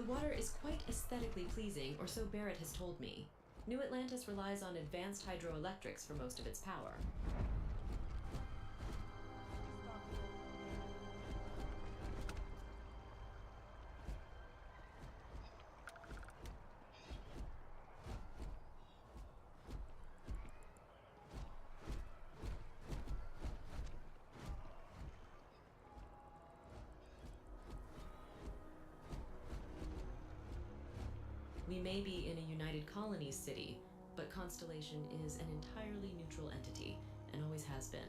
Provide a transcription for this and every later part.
The water is quite aesthetically pleasing, or so Barrett has told me. New Atlantis relies on advanced hydroelectrics for most of its power. We may be in a United Colonies city, but Constellation is an entirely neutral entity, and always has been.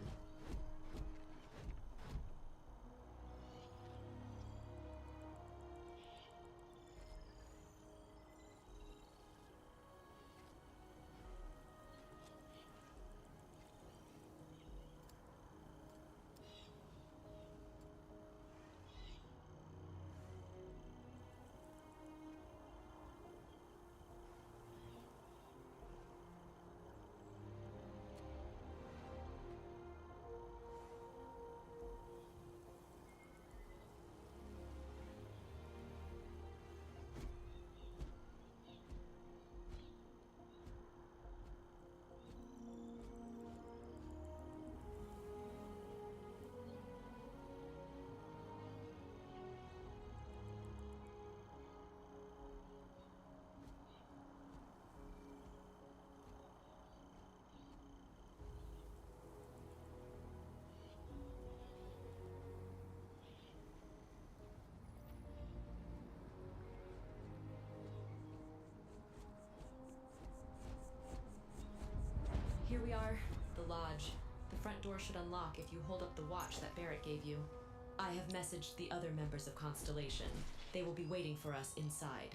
Here we are, the lodge. The front door should unlock if you hold up the watch that Barrett gave you. I have messaged the other members of Constellation. They will be waiting for us inside.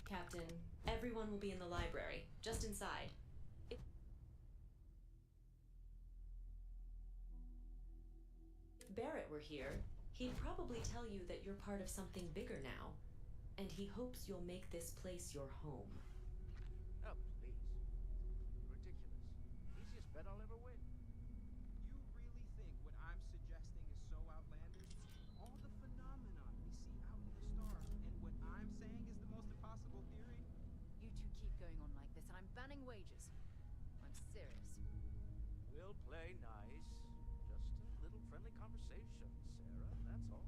Captain, everyone will be in the library, just inside. If Barrett were here, he'd probably tell you that you're part of something bigger now, and he hopes you'll make this place your home. Oh, please. Ridiculous. Easiest bet I'll ever win. You really think what I'm suggesting is so outlandish? All the phenomenon we see out in the stars, and what I'm saying is the most impossible theory? You two keep going on like this, and I'm banning wages. I'm serious. We'll play nice. Just a little friendly conversation, Sarah, that's all.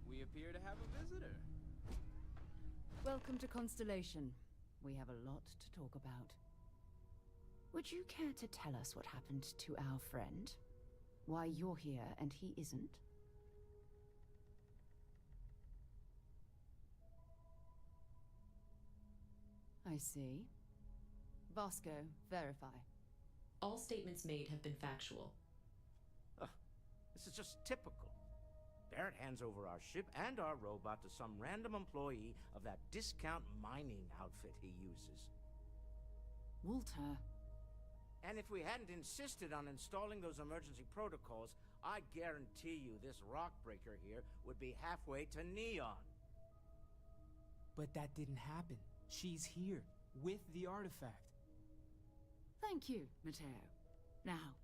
We appear to have a visitor. Welcome to Constellation. We have a lot to talk about. Would you care to tell us what happened to our friend? Why you're here and he isn't? I see. Vasco, verify. All statements made have been factual. Ugh, this is just typical. Barrett hands over our ship and our robot to some random employee of that discount mining outfit he uses. Walter. And if we hadn't insisted on installing those emergency protocols, I guarantee you this rock breaker here would be halfway to Neon. But that didn't happen. She's here, with the artifact. Thank you, Matteo. Now,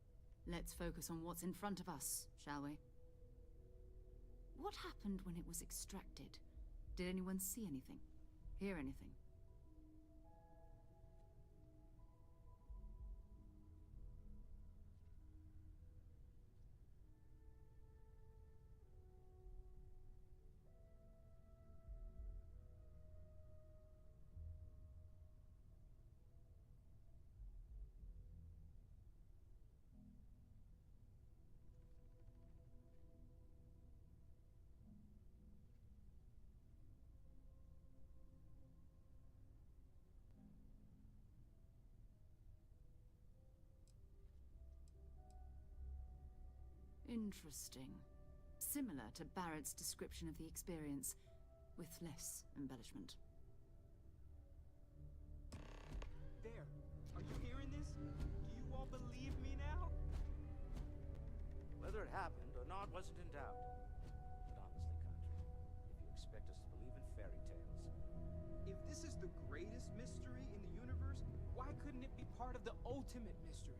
let's focus on what's in front of us, shall we? What happened when it was extracted? Did anyone see anything? Hear anything? Interesting. Similar to Barrett's description of the experience, with less embellishment. There. Are you hearing this? Do you all believe me now? Whether it happened or not wasn't in doubt. But honestly, Country, if you expect us to believe biggest mystery in the universe, why couldn't it be part of the ultimate mystery?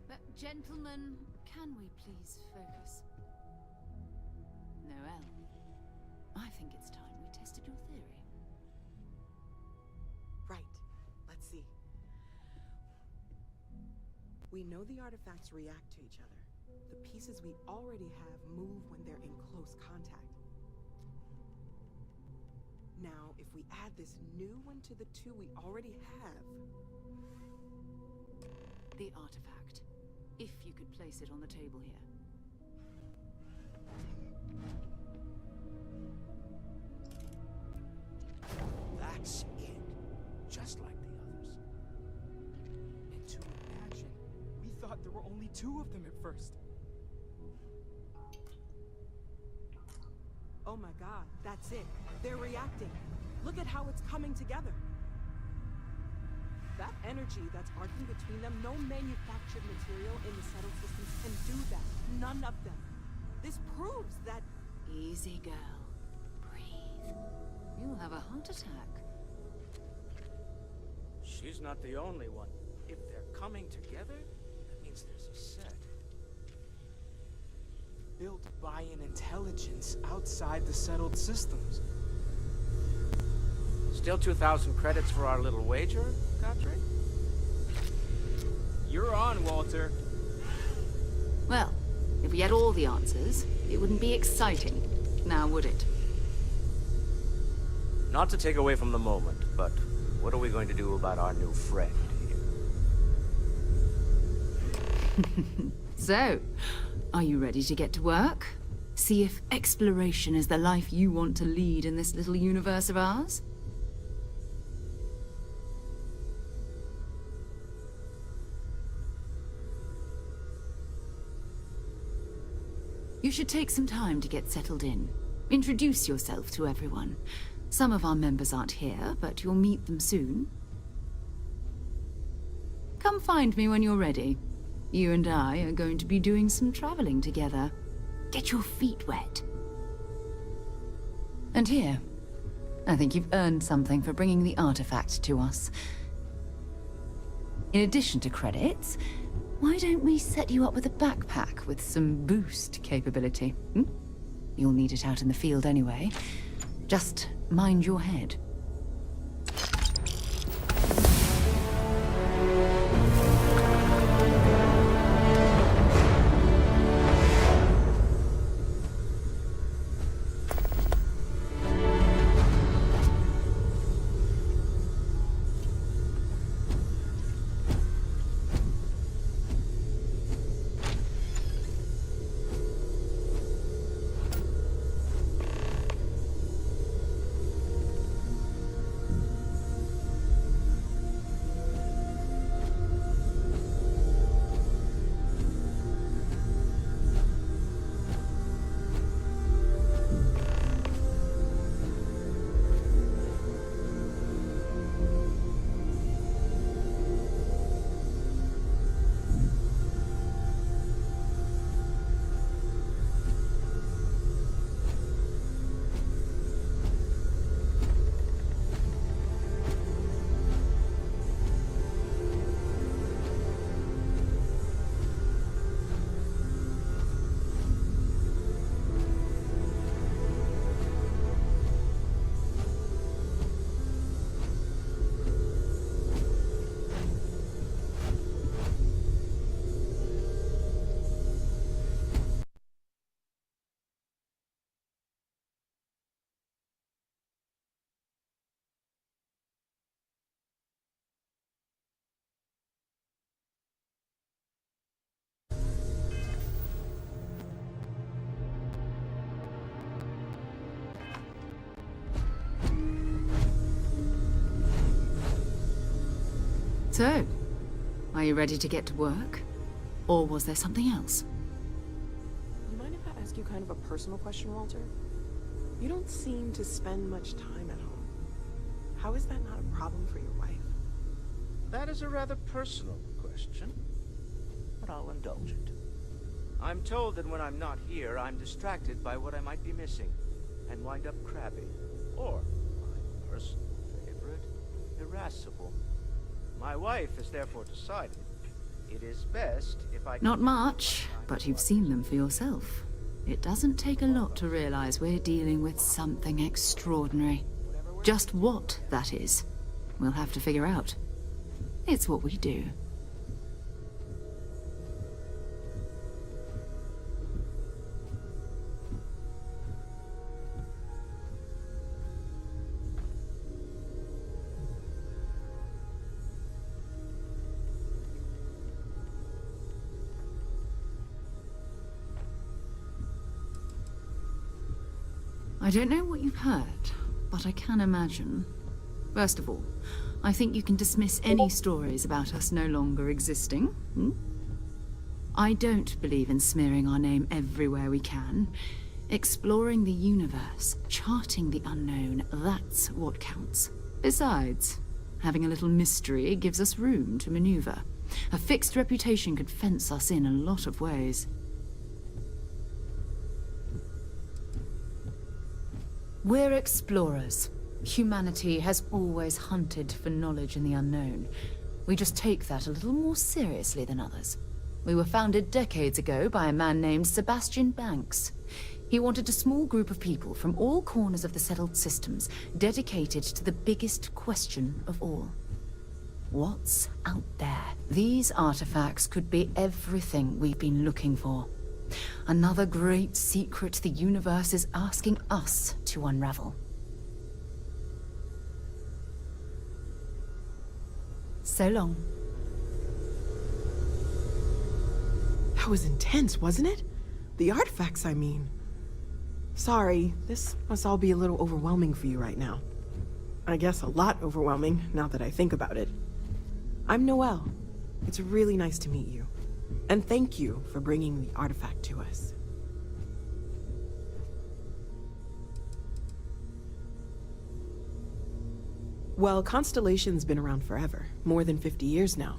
But, gentlemen, can we please focus? Noel, I think it's time we tested your theory. Right. Let's see. We know the artifacts react to each other. The pieces we already have move when they're in close contact. Now, if we add this new one to the two we already have... The artifact. If you could place it on the table here. That's it. Just like the others. And to imagine, we thought there were only 2 of them at first. Oh my god, that's it. They're reacting. Look at how it's coming together. That energy that's arcing between them, no manufactured material in the settled systems can do that. None of them. This proves that... Easy, girl. Breathe. You'll have a heart attack. She's not the only one. If they're coming together, that means there's a set. Built by an intelligence outside the settled systems. Still 2,000 credits for our little wager, Godfrey? You're on, Walter. Well, if we had all the answers, it wouldn't be exciting. Now, would it? Not to take away from the moment, but what are we going to do about our new friend here? So, are you ready to get to work? See if exploration is the life you want to lead in this little universe of ours? You should take some time to get settled in. Introduce yourself to everyone. Some of our members aren't here, but you'll meet them soon. Come find me when you're ready. You and I are going to be doing some traveling together. Get your feet wet. And here, I think you've earned something for bringing the artifact to us. In addition to credits, why don't we set you up with a backpack with some boost capability? You'll need it out in the field anyway. Just mind your head. So, are you ready to get to work? Or was there something else? You mind if I ask you kind of a personal question, Walter? You don't seem to spend much time at home. How is that not a problem for your wife? That is a rather personal question, but I'll indulge it. I'm told that when I'm not here, I'm distracted by what I might be missing, and wind up crabby, or personal favorite, irascible. My wife has therefore decided it is best if I... Not much, but you've seen them for yourself. It doesn't take a lot to realize we're dealing with something extraordinary. Just what that is, we'll have to figure out. It's what we do. I don't know what you've heard, but I can imagine. First of all, I think you can dismiss any stories about us no longer existing. I don't believe in smearing our name everywhere we can. Exploring the universe, charting the unknown, that's what counts. Besides, having a little mystery gives us room to maneuver. A fixed reputation could fence us in a lot of ways. We're explorers. Humanity has always hunted for knowledge in the unknown. We just take that a little more seriously than others. We were founded decades ago by a man named Sebastian Banks. He wanted a small group of people from all corners of the settled systems, dedicated to the biggest question of all. What's out there? These artifacts could be everything we've been looking for. Another great secret the universe is asking us to unravel. So long. That was intense, wasn't it? The artifacts, I mean. Sorry, this must all be a little overwhelming for you right now. I guess a lot overwhelming, now that I think about it. I'm Noelle. It's really nice to meet you. And thank you for bringing the artifact to us. Well, Constellation's been around forever, more than 50 years now.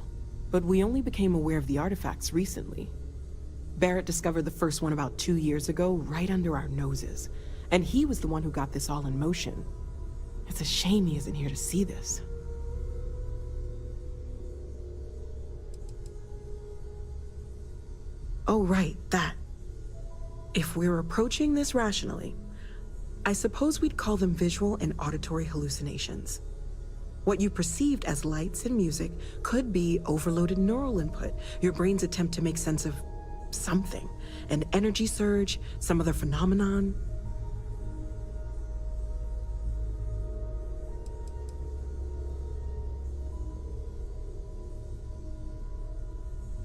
But we only became aware of the artifacts recently. Barrett discovered the first one about 2 years ago, right under our noses. And he was the one who got this all in motion. It's a shame he isn't here to see this. Oh, right, that. If we're approaching this rationally, I suppose we'd call them visual and auditory hallucinations. What you perceived as lights and music could be overloaded neural input, your brain's attempt to make sense of something. An energy surge, some other phenomenon.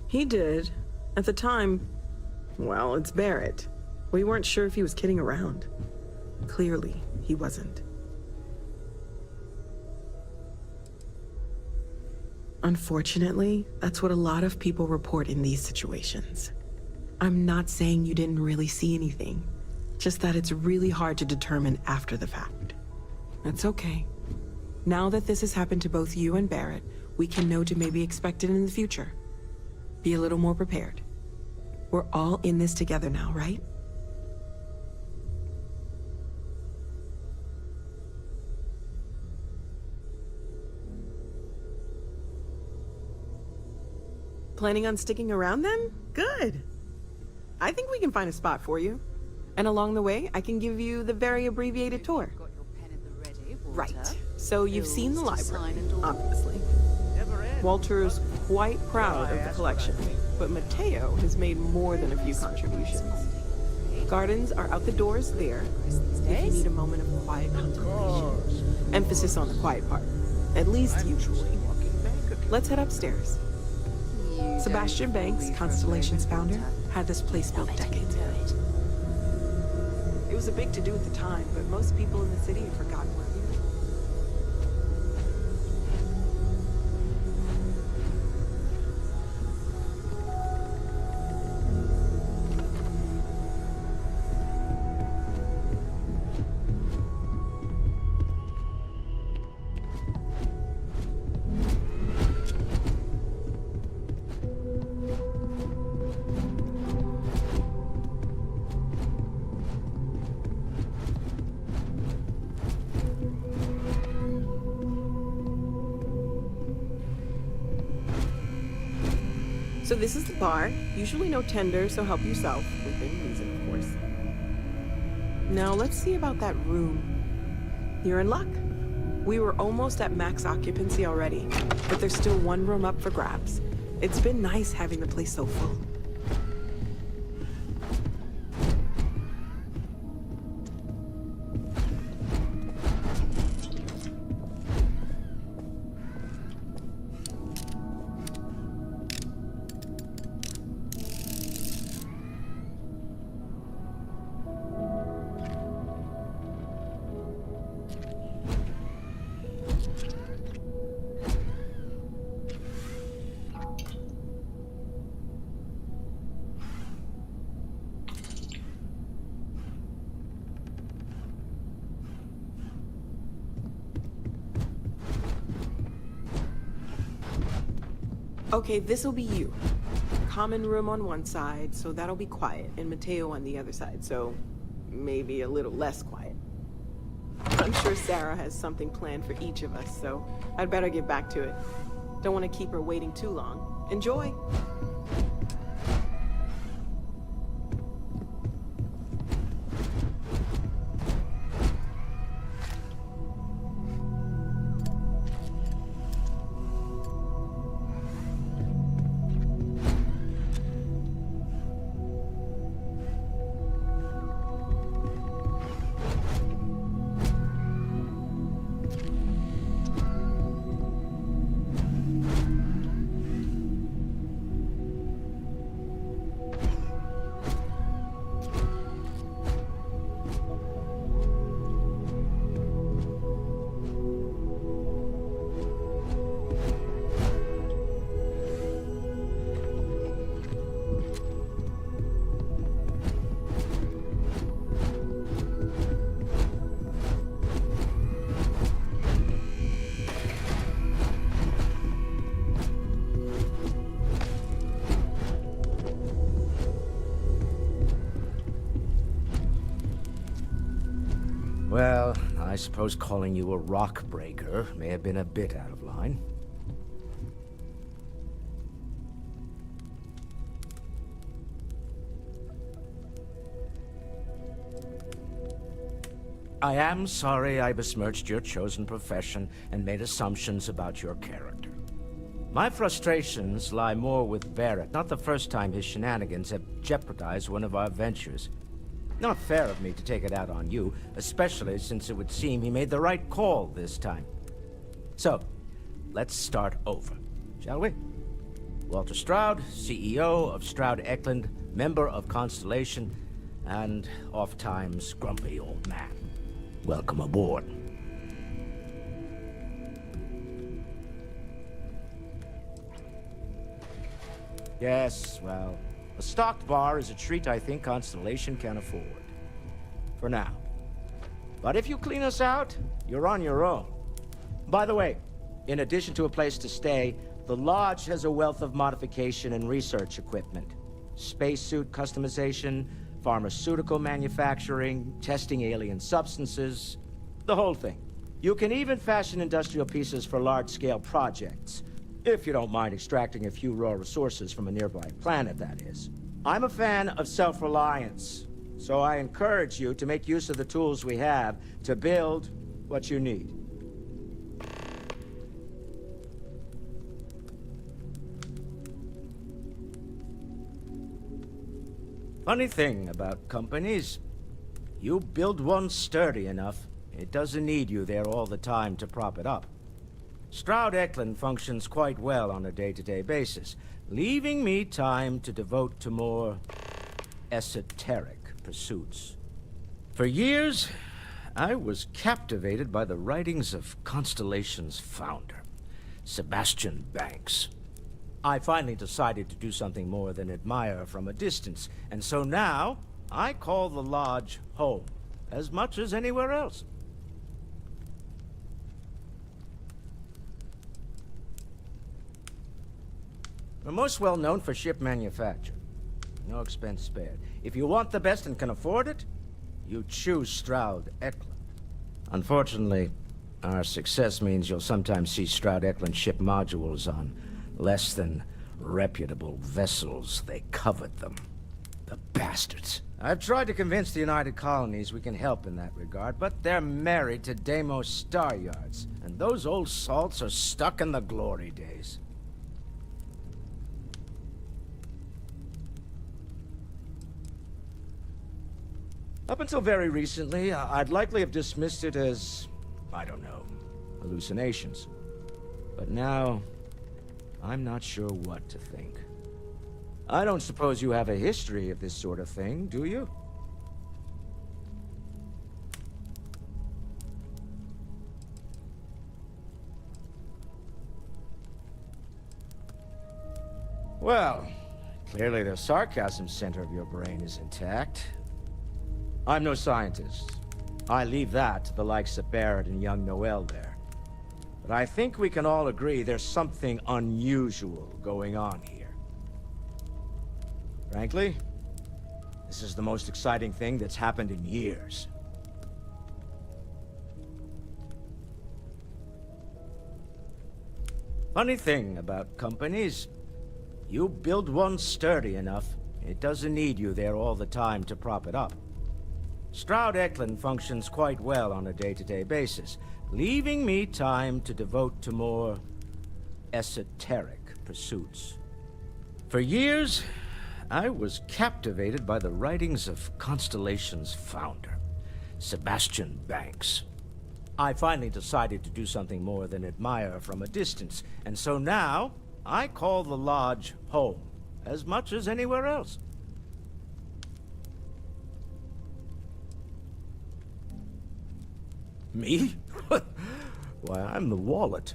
He did. At the time, well, it's Barrett. We weren't sure if he was kidding around. Clearly, he wasn't. Unfortunately, that's what a lot of people report in these situations. I'm not saying you didn't really see anything, just that it's really hard to determine after the fact. That's okay. Now that this has happened to both you and Barrett, we can know to maybe expect it in the future. Be a little more prepared. We're all in this together now, right? Planning on sticking around then? Good. I think we can find a spot for you. And along the way, I can give you the very abbreviated tour. Got your pen at the ready, Walter. Right. So you've seen the Bills to library, sign and all. obviously. Never ends. Walter's quite proud of the collection, but Mateo has made more than a few contributions. Gardens are out the doors there, if you need a moment of quiet contemplation. Emphasis on the quiet part, at least usually. Let's head upstairs. Sebastian Banks, Constellation's founder, had this place built decades ago. It was a big to-do at the time, but most people in the city have forgotten where he was. So this is the bar. Usually no tender, so help yourself. Within reason, of course. Now let's see about that room. You're in luck. We were almost at max occupancy already, but there's still one room up for grabs. It's been nice having the place so full. Okay, this'll be you. Common room on one side, so that'll be quiet, and Mateo on the other side, so maybe a little less quiet. I'm sure Sarah has something planned for each of us, so I'd better get back to it. Don't want to keep her waiting too long. Enjoy! Well, I suppose calling you a rock breaker may have been a bit out of line. I am sorry I besmirched your chosen profession and made assumptions about your character. My frustrations lie more with Barrett, not the first time his shenanigans have jeopardized one of our ventures. Not fair of me to take it out on you, especially since it would seem he made the right call this time. So, let's start over, shall we? Walter Stroud, CEO of Stroud Eklund, member of Constellation, and oft-times grumpy old man. Welcome aboard. Yes, well, a stocked bar is a treat I think Constellation can afford. For now. But if you clean us out, you're on your own. By the way, in addition to a place to stay, the Lodge has a wealth of modification and research equipment. Spacesuit customization, pharmaceutical manufacturing, testing alien substances, the whole thing. You can even fashion industrial pieces for large-scale projects, if you don't mind extracting a few raw resources from a nearby planet, that is. I'm a fan of self-reliance, so I encourage you to make use of the tools we have to build what you need. Funny thing about companies, you build one sturdy enough, it doesn't need you there all the time to prop it up. Stroud Eklund functions quite well on a day-to-day basis, leaving me time to devote to more esoteric pursuits. For years, I was captivated by the writings of Constellation's founder, Sebastian Banks. I finally decided to do something more than admire from a distance, and so now I call the Lodge home, as much as anywhere else. We're most well known for ship manufacture. No expense spared. If you want the best and can afford it, you choose Stroud Eklund. Unfortunately, our success means you'll sometimes see Stroud Eklund ship modules on less than reputable vessels, they covet them. The bastards. I've tried to convince the United Colonies we can help in that regard, but they're married to Deimos Star Yards, and those old salts are stuck in the glory days. Up until very recently, I'd likely have dismissed it as, I don't know, hallucinations. But now, I'm not sure what to think. I don't suppose you have a history of this sort of thing, do you? Well, clearly the sarcasm center of your brain is intact. I'm no scientist. I leave that to the likes of Barrett and young Noel there. But I think we can all agree there's something unusual going on here. Frankly, this is the most exciting thing that's happened in years. Funny thing about companies, you build one sturdy enough, it doesn't need you there all the time to prop it up. Stroud Eklund functions quite well on a day-to-day basis, leaving me time to devote to more esoteric pursuits. For years, I was captivated by the writings of Constellation's founder, Sebastian Banks. I finally decided to do something more than admire from a distance, and so now, I call the Lodge home, as much as anywhere else. Me? Why, I'm the wallet.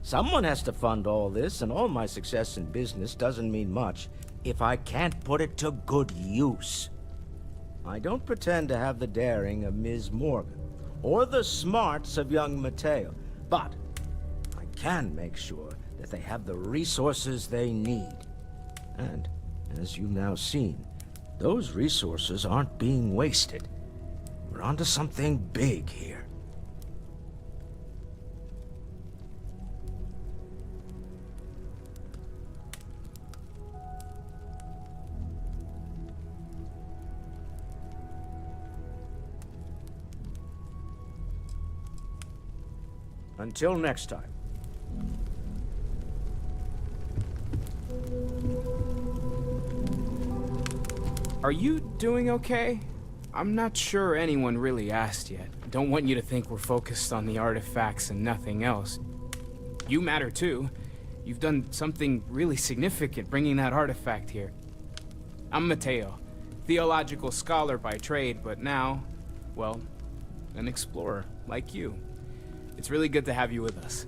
Someone has to fund all this, and all my success in business doesn't mean much if I can't put it to good use. I don't pretend to have the daring of Ms. Morgan, or the smarts of young Mateo, but I can make sure that they have the resources they need. And, as you've now seen, those resources aren't being wasted. We're onto something big here. Until next time. Are you doing okay? I'm not sure anyone really asked yet. Don't want you to think we're focused on the artifacts and nothing else. You matter too. You've done something really significant bringing that artifact here. I'm Mateo, theological scholar by trade, but now, well, an explorer like you. It's really good to have you with us.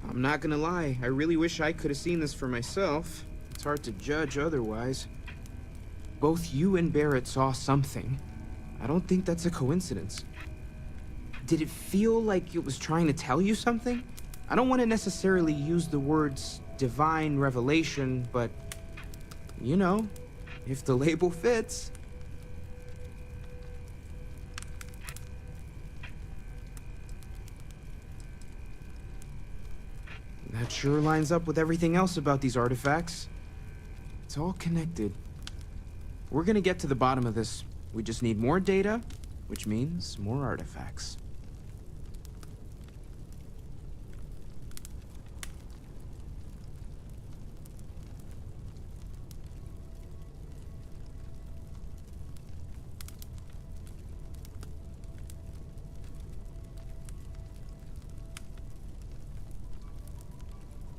I'm not gonna lie, I really wish I could have seen this for myself. It's hard to judge otherwise. Both you and Barrett saw something. I don't think that's a coincidence. Did it feel like it was trying to tell you something? I don't want to necessarily use the words divine revelation, but you know, if the label fits. That sure lines up with everything else about these artifacts. It's all connected. We're gonna get to the bottom of this. We just need more data, which means more artifacts.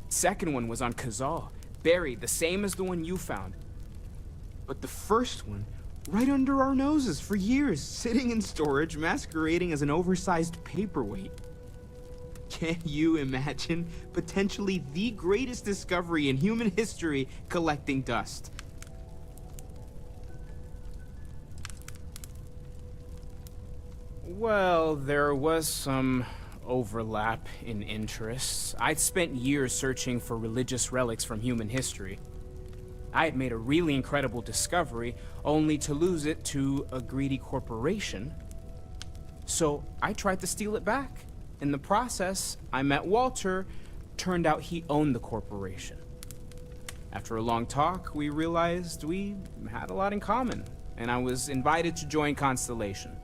Second one was on Kazal, buried, the same as the one you found. But the first one, right under our noses for years, sitting in storage, masquerading as an oversized paperweight. Can you imagine potentially the greatest discovery in human history collecting dust? Well, there was some overlap in interests. I'd spent years searching for religious relics from human history. I had made a really incredible discovery, only to lose it to a greedy corporation So I tried to steal it back. In the process, I met Walter. Turned out he owned the corporation. After a long talk, we realized we had a lot in common, and I was invited to join Constellation.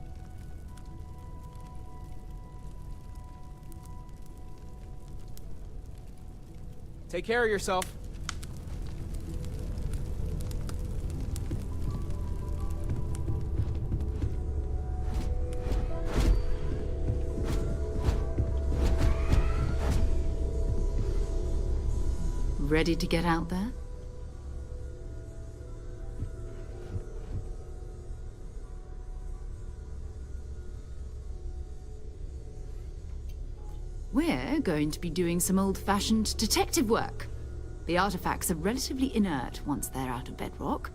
Take care of yourself. Ready to get out there? We're going to be doing some old-fashioned detective work. The artifacts are relatively inert once they're out of bedrock.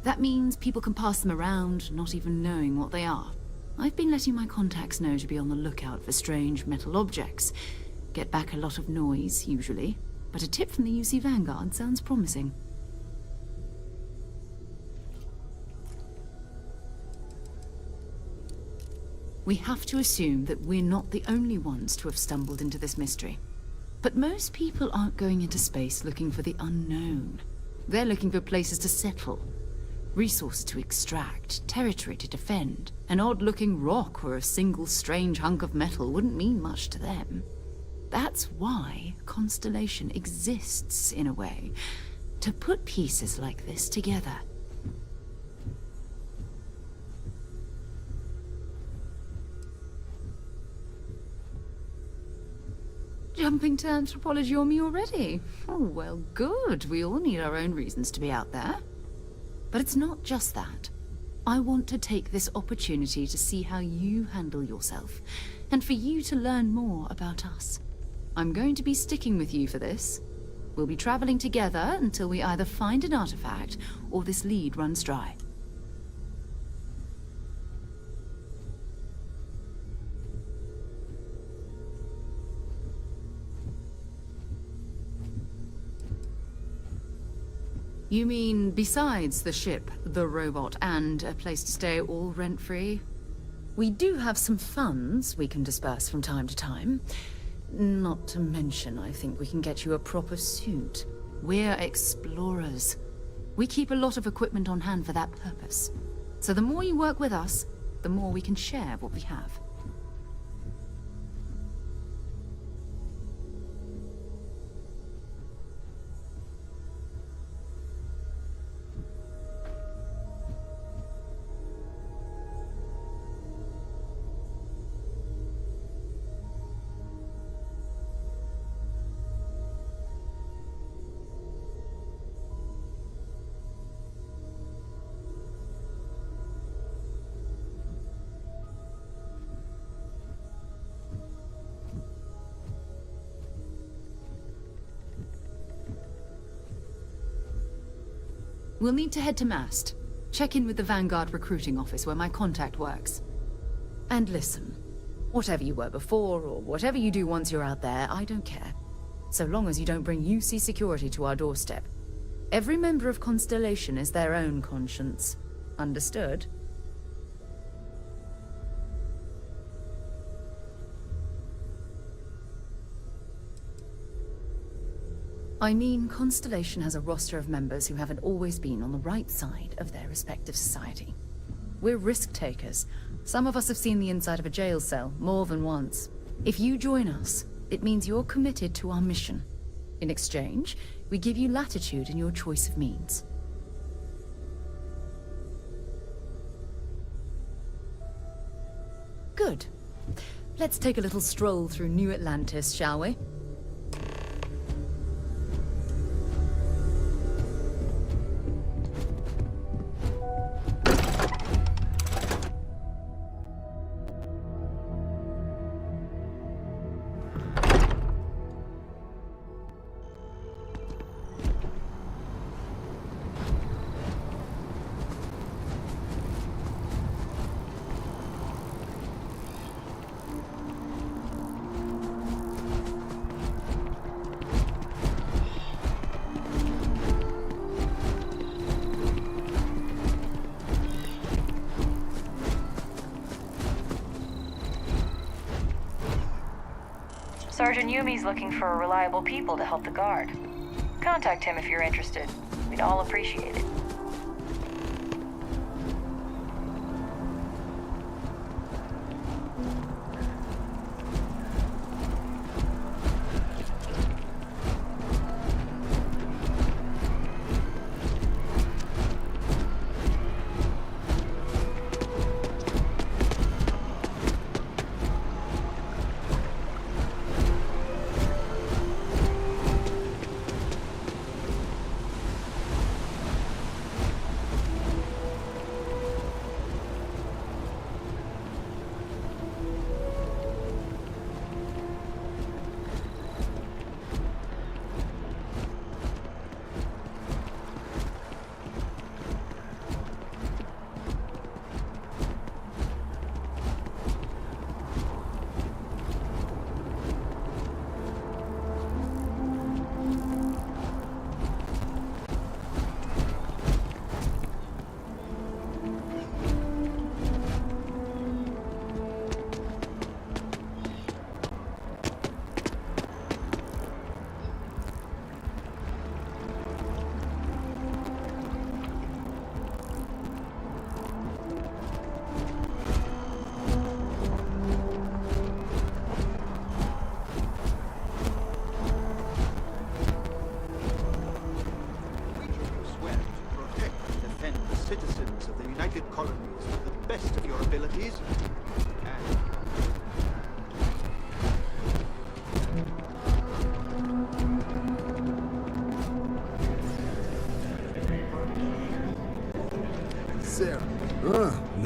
That means people can pass them around, not even knowing what they are. I've been letting my contacts know to be on the lookout for strange metal objects. Get back a lot of noise, usually. But a tip from the UC Vanguard sounds promising. We have to assume that we're not the only ones to have stumbled into this mystery. But most people aren't going into space looking for the unknown. They're looking for places to settle, resources to extract, territory to defend. An odd-looking rock or a single strange hunk of metal wouldn't mean much to them. That's why Constellation exists, in a way, to put pieces like this together. Jumping to anthropology on me already? Oh, well, good. We all need our own reasons to be out there. But it's not just that. I want to take this opportunity to see how you handle yourself, and for you to learn more about us. I'm going to be sticking with you for this. We'll be traveling together until we either find an artifact or this lead runs dry. You mean besides the ship, the robot, and a place to stay all rent-free? We do have some funds we can disperse from time to time. Not to mention, I think we can get you a proper suit. We're explorers. We keep a lot of equipment on hand for that purpose. So the more you work with us, the more we can share what we have. We'll need to head to Mast. Check in with the Vanguard recruiting office where my contact works. And listen, whatever you were before, or whatever you do once you're out there, I don't care. So long as you don't bring UC security to our doorstep. Every member of Constellation is their own conscience. Understood? I mean, Constellation has a roster of members who haven't always been on the right side of their respective society. We're risk-takers. Some of us have seen the inside of a jail cell more than once. If you join us, it means you're committed to our mission. In exchange, we give you latitude in your choice of means. Good. Let's take a little stroll through New Atlantis, shall we? Sergeant Yumi's looking for reliable people to help the guard. Contact him if you're interested. We'd all appreciate it.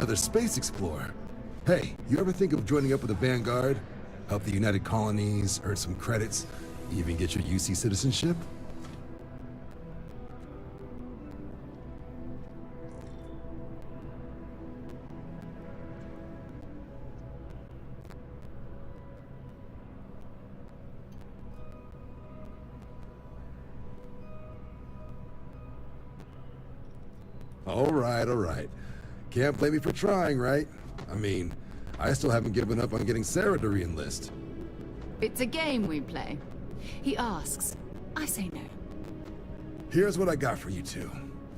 Another space explorer. Hey, you ever think of joining up with the Vanguard? Help the United Colonies, earn some credits, even get your UC citizenship? All right. Can't blame me for trying, right? I mean, I still haven't given up on getting Sarah to re-enlist. It's a game we play. He asks. I say no. Here's what I got for you two.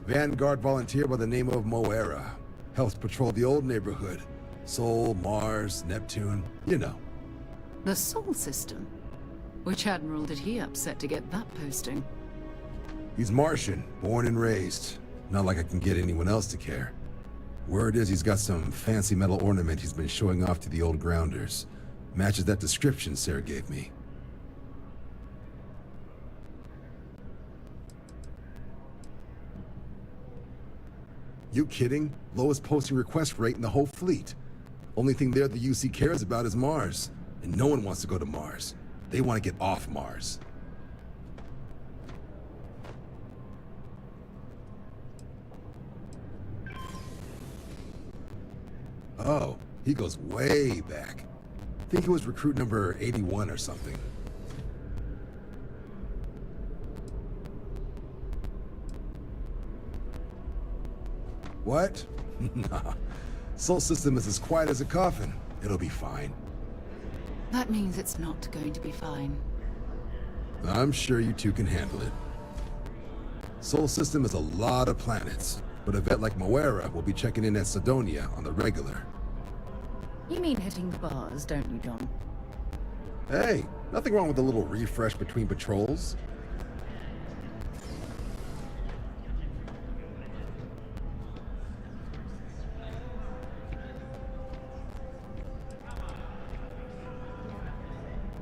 Vanguard volunteer by the name of Moera. Helps patrol the old neighborhood. Sol, Mars, Neptune, you know. The Sol system? Which admiral did he upset to get that posting? He's Martian, born and raised. Not like I can get anyone else to care. Word is he's got some fancy metal ornament he's been showing off to the old grounders. Matches that description Sarah gave me. You kidding? Lowest posting request rate in the whole fleet. Only thing there the UC cares about is Mars. And no one wants to go to Mars. They want to get off Mars. Oh, he goes way back. Think he was recruit number 81 or something. What? Nah. Sol system is as quiet as a coffin. It'll be fine. That means it's not going to be fine. I'm sure you two can handle it. Sol system is a lot of planets, but a vet like Moera will be checking in at Sidonia on the regular. You mean hitting the bars, don't you, John? Hey, nothing wrong with a little refresh between patrols.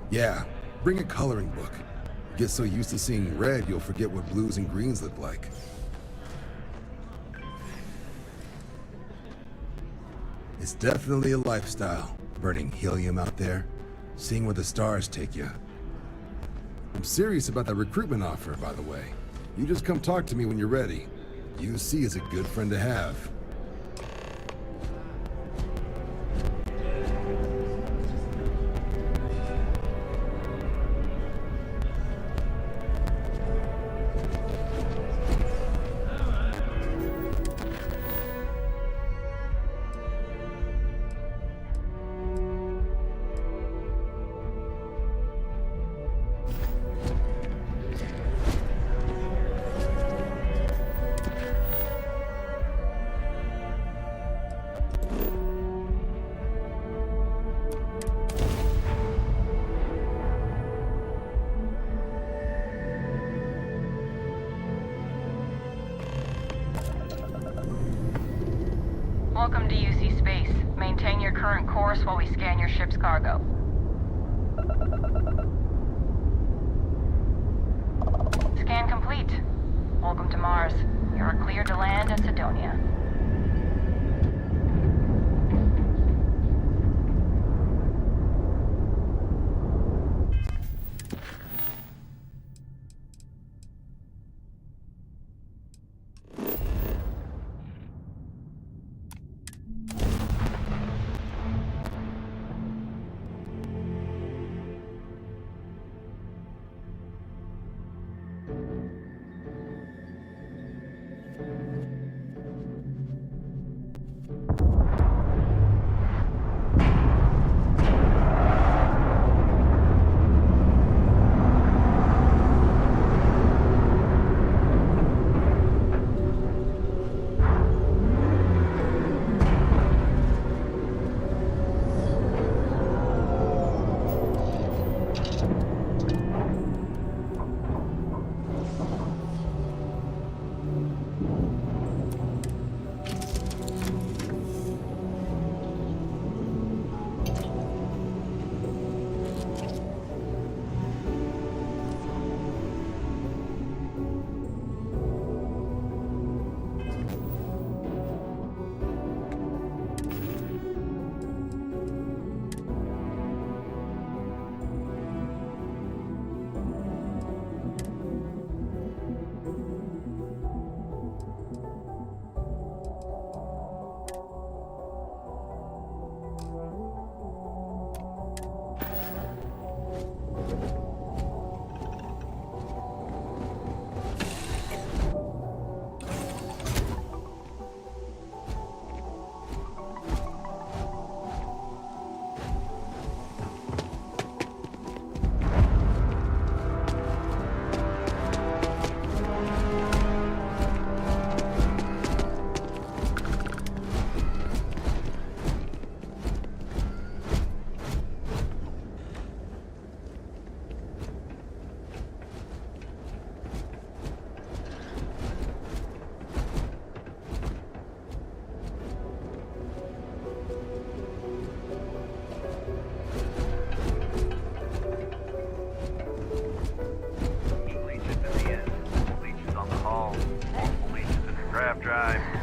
Yeah, bring a coloring book. Get so used to seeing red, you'll forget what blues and greens look like. It's definitely a lifestyle, burning helium out there, seeing where the stars take you. I'm serious about that recruitment offer, by the way. You just come talk to me when you're ready. UC is a good friend to have. Welcome to UC Space. Maintain your current course while we scan your ship's cargo. Scan complete. Welcome to Mars. You're cleared to land at Sidonia.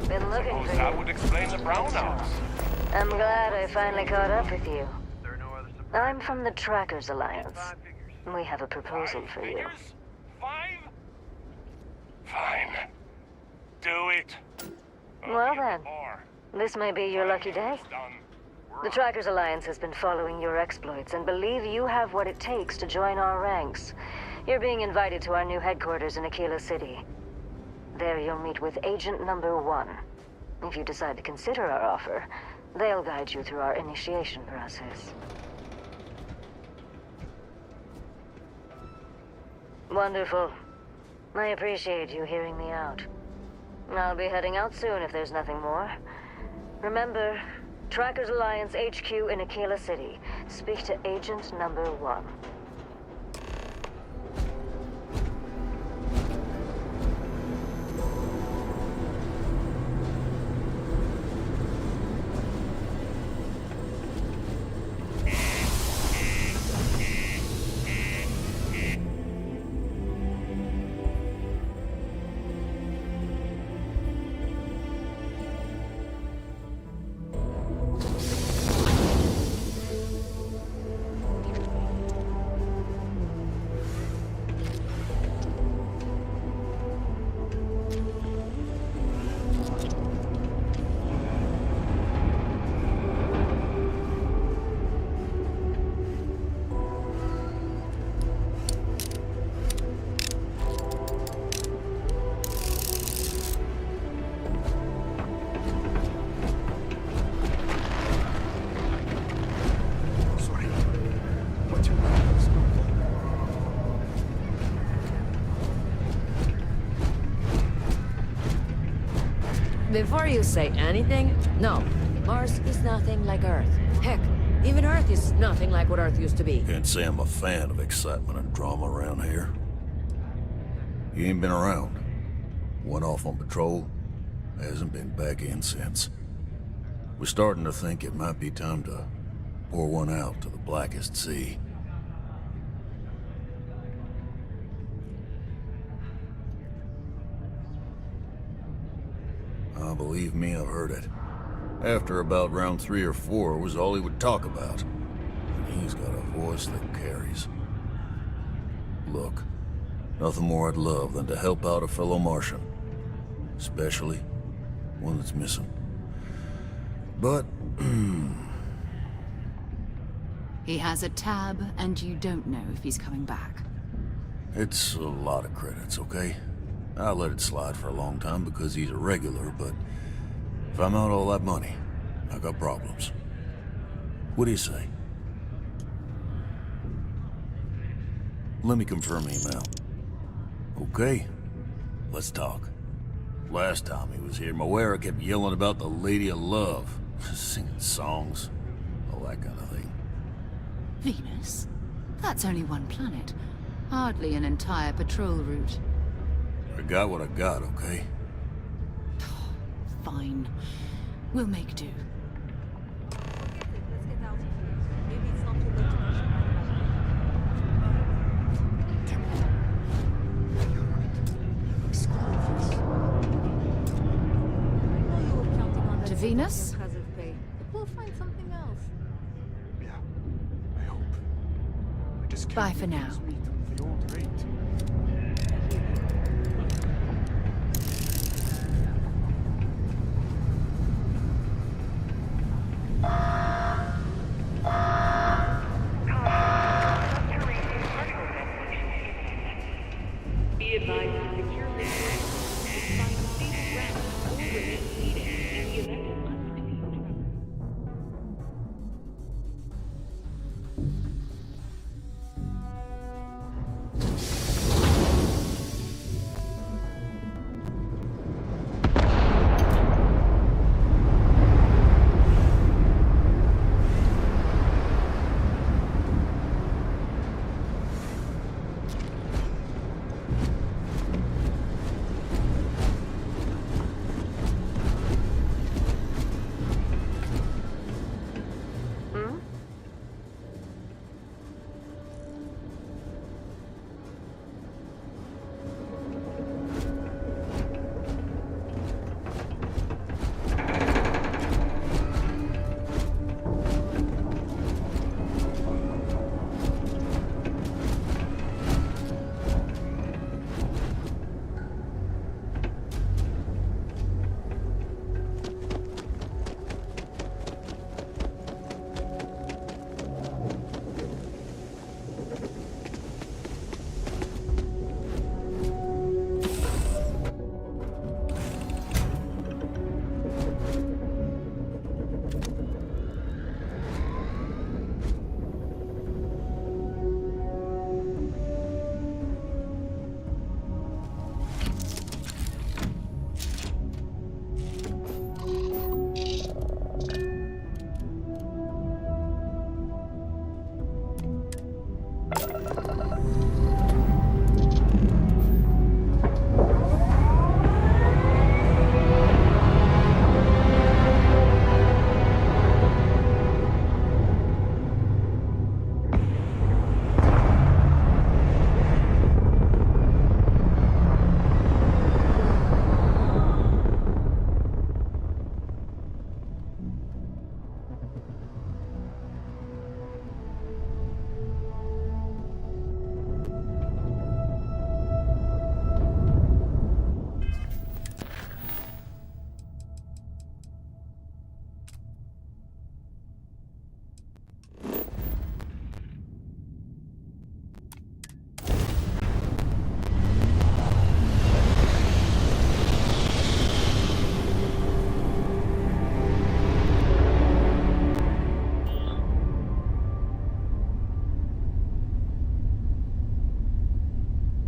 Been looking for you. That would explain the brownouts. I'm glad I finally caught up with you. I'm from the Trackers Alliance. We have a proposal for you. Five? Fine. Do it. Well then, this may be your lucky day. The Trackers Alliance has been following your exploits and believe you have what it takes to join our ranks. You're being invited to our new headquarters in Aquila City. There you'll meet with Agent Number 1. If you decide to consider our offer, they'll guide you through our initiation process. Wonderful. I appreciate you hearing me out. I'll be heading out soon if there's nothing more. Remember, Trackers Alliance HQ in Aquila City. Speak to Agent Number 1. Before you say anything, no. Mars is nothing like Earth. Heck, even Earth is nothing like what Earth used to be. Can't say I'm a fan of excitement and drama around here. You ain't been around. Went off on patrol, hasn't been back in since. We're starting to think it might be time to pour one out to the blackest sea. Believe me, I've heard it. After about round 3 or 4 was all he would talk about. And he's got a voice that carries. Look, nothing more I'd love than to help out a fellow Martian. Especially one that's missing. But... He has a tab, and you don't know if he's coming back. it's a lot of credits, okay? I let it slide for a long time because he's a regular, but if I'm out all that money, I got problems. What do you say? Let me confirm email. Okay, let's talk. Last time he was here, Moira kept yelling about the Lady of Love, singing songs, all that kind of thing. Venus? That's only one planet. Hardly an entire patrol route. I got what I got, okay? Fine. We'll make do. To Venus? We'll find something else. Yeah, I hope. I just can't Bye for now. lose meat at the old rate. Be advised to secure this and find safe ground or remain seated in the event of unforeseen trouble.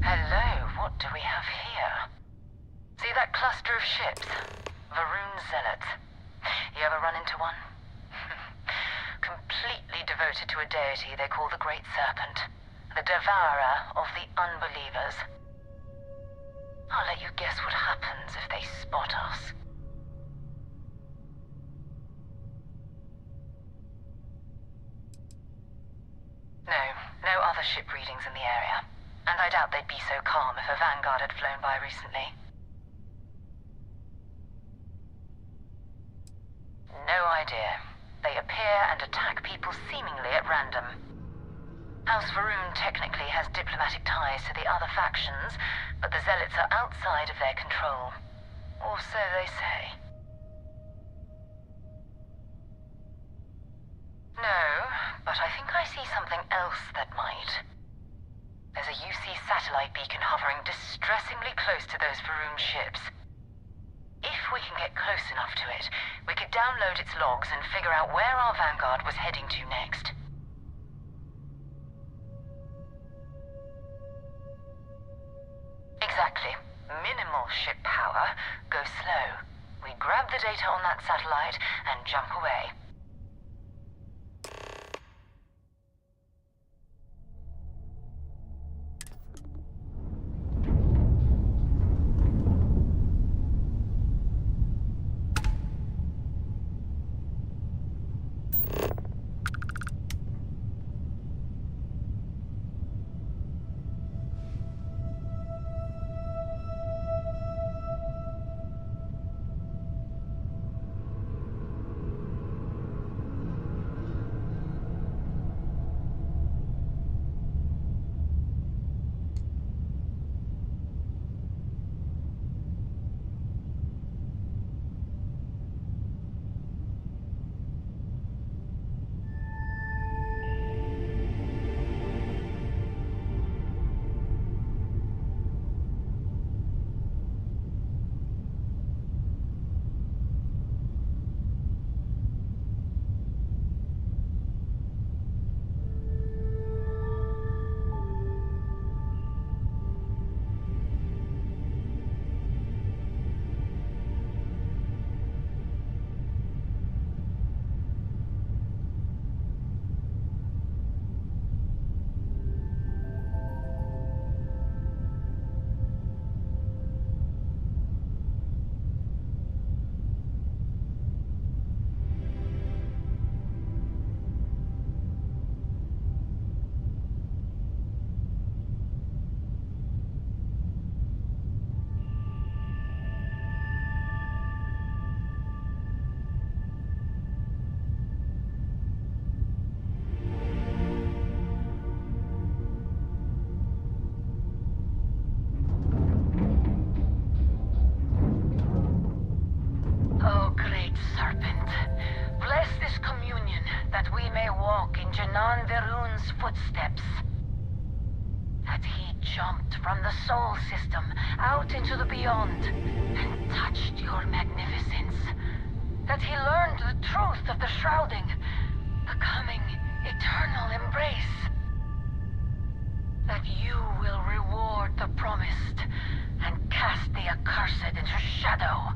Hello, what do we have here? See that cluster of ships? Varun Zealots. You ever run into one? Completely devoted to a deity they call the Great Serpent, the devourer of the unbelievers. I'll let you guess what happens if they spot us. calm if a vanguard had flown by recently. No idea. They appear and attack people seemingly at random. House Varun technically has diplomatic ties to the other factions, but the Zealots are outside of their control. Or so they say. No, but I think I see something else that might. There's a UC satellite beacon hovering distressingly close to those Varun ships. If we can get close enough to it, we could download its logs and figure out where our vanguard was heading to next. Exactly. Minimal ship power, go slow. We grab the data on that satellite and jump away. Footsteps. That he jumped from the soul system out into the beyond and touched your magnificence. That he learned the truth of the shrouding, the coming eternal embrace. That you will reward the promised and cast the accursed into shadow.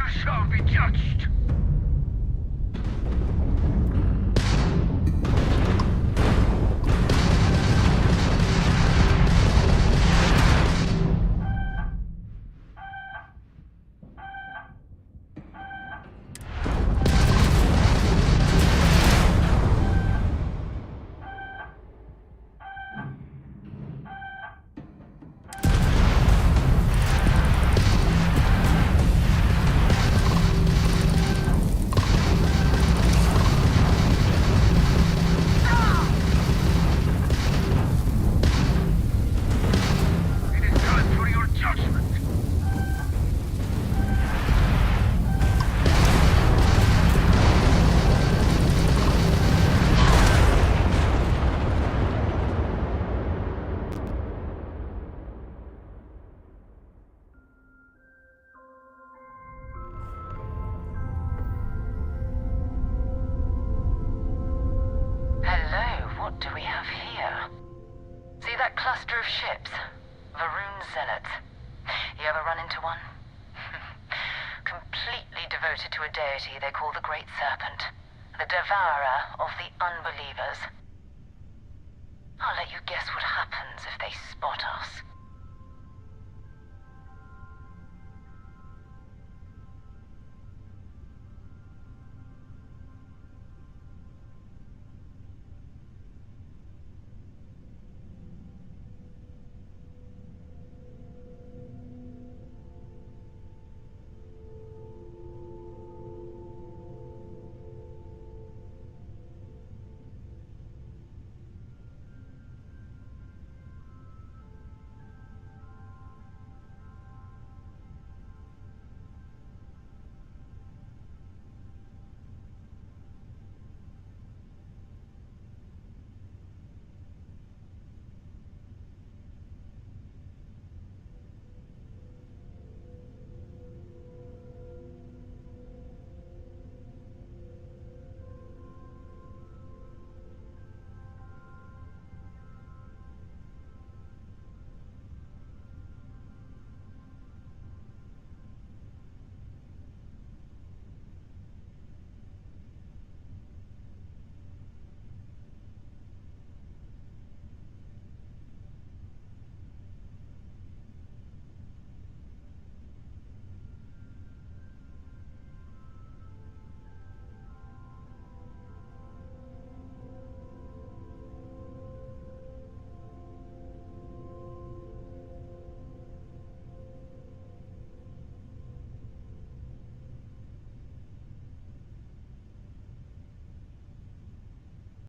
You shall be judged. Cluster of ships. Varun Zealots. You ever run into one? Completely devoted to a deity they call the Great Serpent. The devourer of the unbelievers. I'll let you guess what happens if they spot us.